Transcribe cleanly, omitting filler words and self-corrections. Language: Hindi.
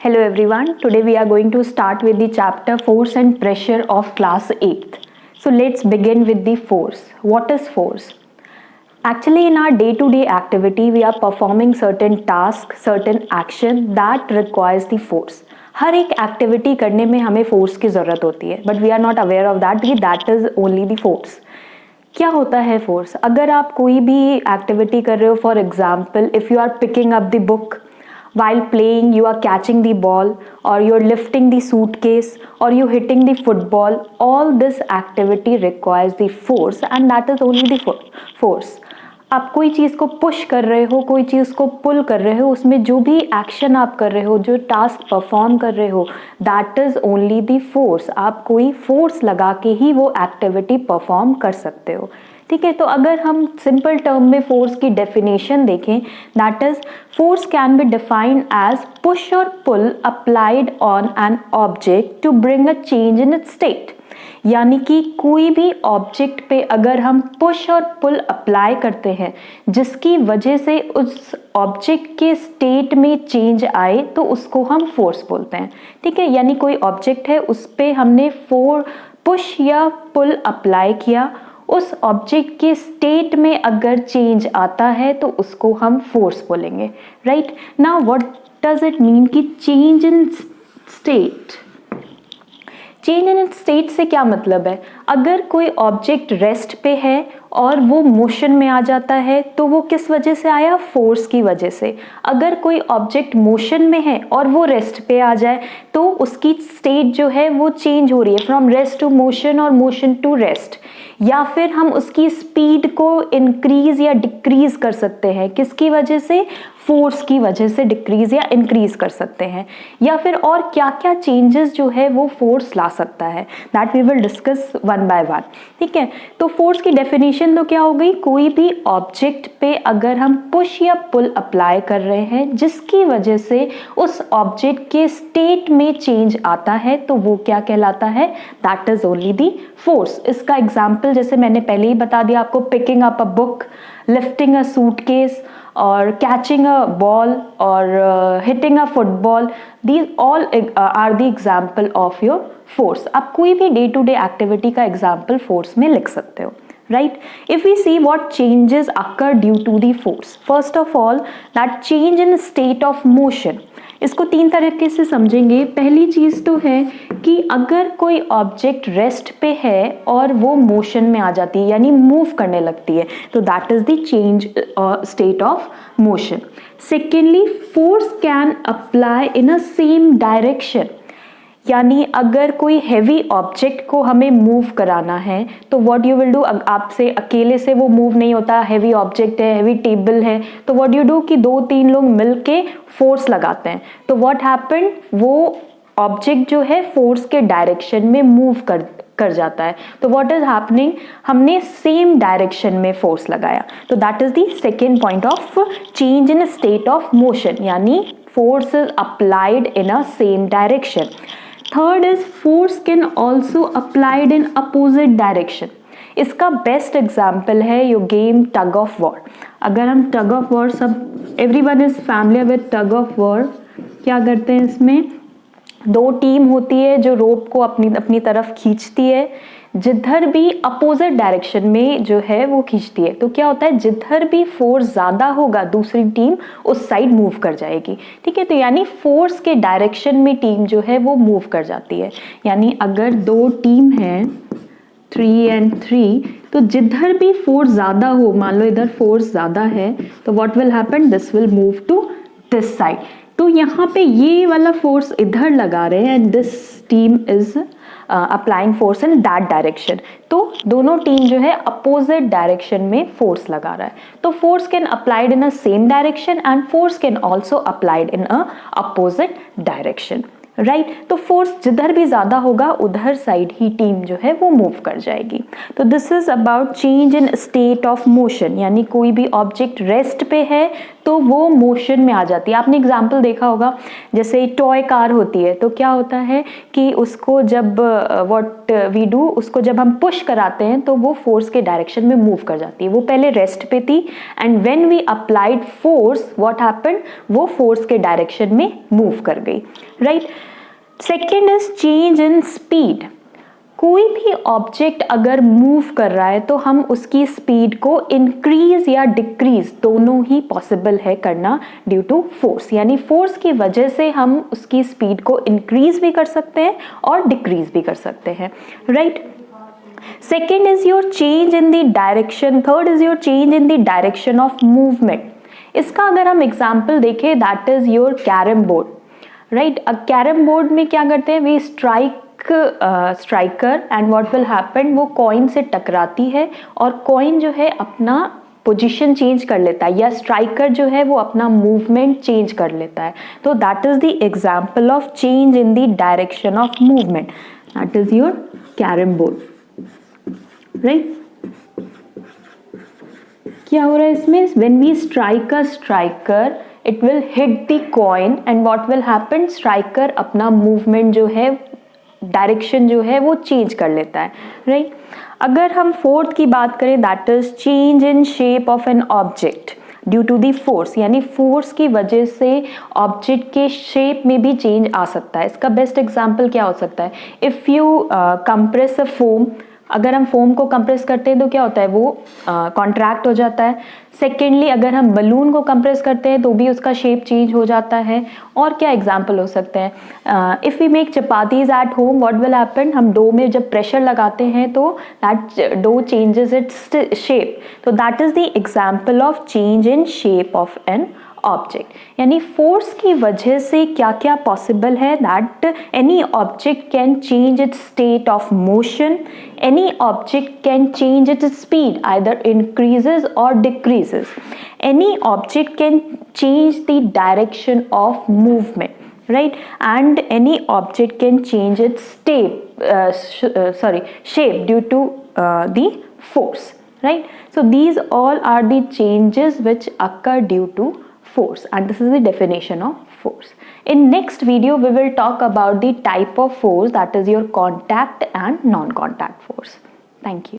Hello everyone, today we are going to start with the chapter Force and Pressure of class 8th. So let's begin with the force. What is force? Actually in our day-to-day activity we are performing certain tasks, certain action that requires the force. हर एक एक्टिविटी करने में हमें फोर्स की ज़रूरत होती है but we are not aware of that कि that is only the force. क्या होता है फोर्स? अगर आप कोई भी एक्टिविटी कर रहे हो, for example if you are picking up the book, while playing you are catching the ball, or you're lifting the suitcase, or you hitting the football, all this activity requires the force and that is only the force. आप कोई चीज़ को पुश कर रहे हो, कोई चीज़ को पुल कर रहे हो, उसमें जो भी एक्शन आप कर रहे हो, जो टास्क परफॉर्म कर रहे हो, that is only the force. आप कोई फोर्स लगा के ही वो एक्टिविटी परफॉर्म कर सकते हो. ठीक है, तो अगर हम सिंपल टर्म में फोर्स की डेफिनेशन देखें, that is force can be defined as push और pull applied on an object to bring a change in its state. यानी कि कोई भी ऑब्जेक्ट पे अगर हम पुश और पुल अप्लाई करते हैं जिसकी वजह से उस ऑब्जेक्ट के स्टेट में चेंज आए तो उसको हम फोर्स बोलते हैं. ठीक है, यानी कोई ऑब्जेक्ट है उस पे हमने पुश या पुल अप्लाई किया, उस ऑब्जेक्ट के स्टेट में अगर चेंज आता है तो उसको हम फोर्स बोलेंगे. Right now what does it mean कि change in state? Change in state से क्या मतलब है? अगर कोई ऑब्जेक्ट रेस्ट पे है और वो मोशन में आ जाता है तो वो किस वजह से आया? फोर्स की वजह से. अगर कोई ऑब्जेक्ट मोशन में है और वो रेस्ट पे आ जाए तो उसकी स्टेट जो है वो चेंज हो रही है, फ्रॉम रेस्ट टू मोशन और मोशन टू रेस्ट. या फिर हम उसकी स्पीड को इंक्रीज या डिक्रीज कर सकते हैं. किसकी वजह से? फोर्स की वजह से डिक्रीज या इंक्रीज कर सकते हैं. या फिर और क्या क्या चेंजेस जो है वो फोर्स ला सकता है, that we will discuss one by one. ठीक है, तो फोर्स की डेफिनेशन तो क्या हो गई? कोई भी ऑब्जेक्ट पे अगर हम पुश या पुल अप्लाई कर रहे हैं जिसकी वजह से उस ऑब्जेक्ट के स्टेट में चेंज आता है तो वो क्या कहलाता है? That is only the force. इसका एग्जाम्पल जैसे मैंने पहले ही बता दिया आपको, picking up a book, lifting a suitcase, or catching a ball, or hitting a football. These all are the example of your force. आप कोई भी डे टू डे एक्टिविटी का एग्जाम्पल फोर्स में लिख सकते हो. Right? If we see what changes occur due to the force, first of all, that change in state of motion. इसको तीन तरीके से समझेंगे. पहली चीज़ तो है कि अगर कोई ऑब्जेक्ट रेस्ट पे है और वो मोशन में आ जाती है यानी मूव करने लगती है तो that is the change state of motion. Secondly, force can apply in a same direction. यानी अगर कोई हैवी ऑब्जेक्ट को हमें मूव कराना है तो व्हाट यू विल डू, आपसे अकेले से वो मूव नहीं होता, हैवी ऑब्जेक्ट है, हैवी टेबल है, तो व्हाट यू डू कि दो तीन लोग मिलके फोर्स लगाते हैं. तो व्हाट हैपन, वो ऑब्जेक्ट जो है फोर्स के डायरेक्शन में मूव कर जाता है. तो व्हाट इज हैपनिंग, हमने सेम डायरेक्शन में फोर्स लगाया. तो that is the second point of change in state of motion, यानी force is applied in a same direction. Third is force can also applied in opposite direction. इसका बेस्ट एग्जाम्पल है your game tug of war. अगर हम टग ऑफ वॉर, सब everyone is familiar with tug of war. क्या करते हैं इसमें? दो टीम होती है जो रोप को अपनी तरफ खींचती है, जिधर भी अपोजिट डायरेक्शन में जो है वो खींचती है. तो क्या होता है, जिधर भी फोर्स ज़्यादा होगा दूसरी टीम उस साइड मूव कर जाएगी. ठीक है, तो यानी फोर्स के डायरेक्शन में टीम जो है वो मूव कर जाती है. यानी अगर दो टीम है 3 and 3, तो जिधर भी फोर्स ज़्यादा हो, मान लो इधर फोर्स ज़्यादा है तो what will happen, this will move to this side. तो यहाँ पे ये वाला फोर्स इधर लगा रहे हैं and this team is applying force in that direction. तो दोनों टीम जो है अपोजिट डायरेक्शन में फोर्स लगा रहा है. तो force can applied in a same direction and force can also applied in a opposite direction. Right, तो फोर्स जिधर भी ज़्यादा होगा उधर साइड ही टीम जो है वो मूव कर जाएगी. तो this is about change in state of motion, यानी कोई भी ऑब्जेक्ट रेस्ट पे है तो वो मोशन में आ जाती है। आपने एग्जाम्पल देखा होगा, जैसे टॉय कार होती है तो क्या होता है कि उसको जब व्हाट वी डू, उसको जब हम पुश कराते हैं तो वो फोर्स के डायरेक्शन में मूव कर जाती है। वो पहले रेस्ट पे थी and when we applied force what happened, वो फोर्स के डायरेक्शन में मूव कर गई, right. Second is change in speed. कोई भी ऑब्जेक्ट अगर मूव कर रहा है तो हम उसकी स्पीड को इंक्रीज या डिक्रीज दोनों ही पॉसिबल है करना ड्यू टू फोर्स, यानी फोर्स की वजह से हम उसकी स्पीड को इंक्रीज भी कर सकते हैं और डिक्रीज भी कर सकते हैं, right. Second is your change in the direction, third is your change in the direction of movement. इसका अगर हम एग्जाम्पल देखें, that is your carrom board, right. अब कैरम बोर्ड में क्या करते हैं, we striker and what will happen, वो कॉइन से टकराती है और कॉइन जो है अपना पोजीशन चेंज कर लेता है, या स्ट्राइकर जो है वो अपना मूवमेंट चेंज कर लेता है। तो that is the example of change in the direction of movement, that is your carrom board, right. क्या हो रहा है इसमें, when we strike a striker it will hit the coin and what will happen, striker अपना मूवमेंट जो है, डायरेक्शन जो है वो चेंज कर लेता है, राइट। अगर हम फोर्थ की बात करें, that is change in shape of an object due to the force, यानी फोर्स की वजह से ऑब्जेक्ट के शेप में भी चेंज आ सकता है। इसका बेस्ट एग्जांपल क्या हो सकता है, if you compress a foam, अगर हम फोम को कंप्रेस करते हैं तो क्या होता है, वो कॉन्ट्रैक्ट हो जाता है। सेकेंडली अगर हम बलून को कंप्रेस करते हैं तो भी उसका शेप चेंज हो जाता है। और क्या एग्जाम्पल हो सकते हैं, if we make chapatis at home what will happen, हम डो में जब प्रेशर लगाते हैं तो that dough changes its shape, तो that is the example of change in shape of an object. यानी फोर्स की वजह से क्या क्या पॉसिबल है, that any object can change its state of motion, any object can change its speed, either increases or decreases. Any object can change the direction of movement, right? And any object can change its shape due to the force, right? So these all are the changes which occur due to force, and this is the definition of force. In next video we will talk about the type of force, that is your contact and non-contact force. Thank you.